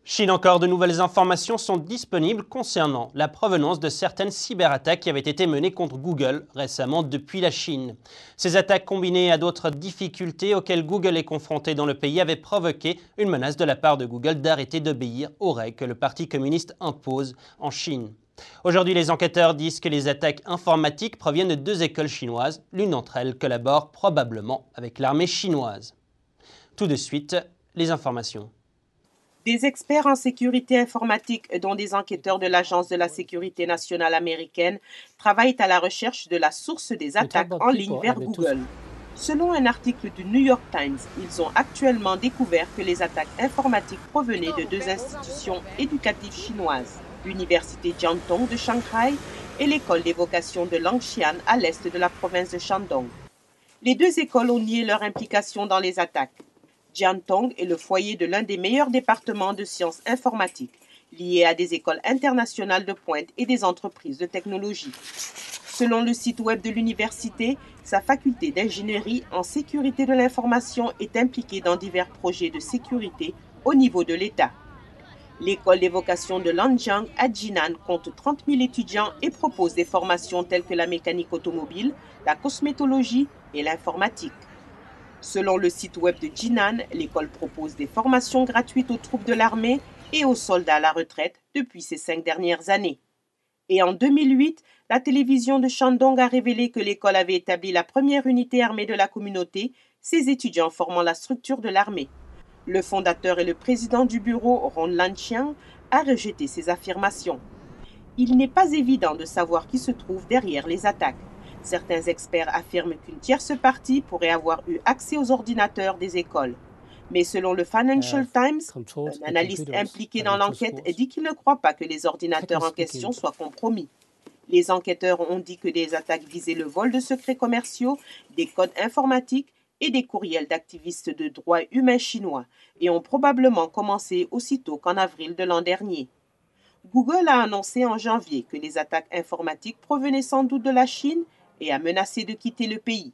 Chine, encore de nouvelles informations sont disponibles concernant la provenance de certaines cyberattaques qui avaient été menées contre Google récemment depuis la Chine. Ces attaques combinées à d'autres difficultés auxquelles Google est confronté dans le pays avaient provoqué une menace de la part de Google d'arrêter d'obéir aux règles que le Parti communiste impose en Chine. Aujourd'hui, les enquêteurs disent que les attaques informatiques proviennent de deux écoles chinoises. L'une d'entre elles collabore probablement avec l'armée chinoise. Tout de suite, les informations. Des experts en sécurité informatique, dont des enquêteurs de l'Agence de la sécurité nationale américaine, travaillent à la recherche de la source des attaques en ligne vers Google. Selon un article du New York Times, ils ont actuellement découvert que les attaques informatiques provenaient de deux institutions éducatives chinoises, l'université Jiantong de Shanghai et l'école des vocations de Langxian à l'est de la province de Shandong. Les deux écoles ont nié leur implication dans les attaques. Jiantong est le foyer de l'un des meilleurs départements de sciences informatiques, liés à des écoles internationales de pointe et des entreprises de technologie. Selon le site web de l'université, sa faculté d'ingénierie en sécurité de l'information est impliquée dans divers projets de sécurité au niveau de l'État. L'école des vocations de Lanjiang à Jinan compte 30 000 étudiants et propose des formations telles que la mécanique automobile, la cosmétologie et l'informatique. Selon le site web de Jinan, l'école propose des formations gratuites aux troupes de l'armée et aux soldats à la retraite depuis ces 5 dernières années. Et en 2008, la télévision de Shandong a révélé que l'école avait établi la première unité armée de la communauté, ses étudiants formant la structure de l'armée. Le fondateur et le président du bureau, Ron Lanqiang, a rejeté ces affirmations. Il n'est pas évident de savoir qui se trouve derrière les attaques. Certains experts affirment qu'une tierce partie pourrait avoir eu accès aux ordinateurs des écoles. Mais selon le Financial Times, un analyste impliqué dans l'enquête dit qu'il ne croit pas que les ordinateurs en question soient compromis. Les enquêteurs ont dit que des attaques visaient le vol de secrets commerciaux, des codes informatiques et des courriels d'activistes de droits humains chinois et ont probablement commencé aussitôt qu'en avril de l'an dernier. Google a annoncé en janvier que les attaques informatiques provenaient sans doute de la Chine et a menacé de quitter le pays.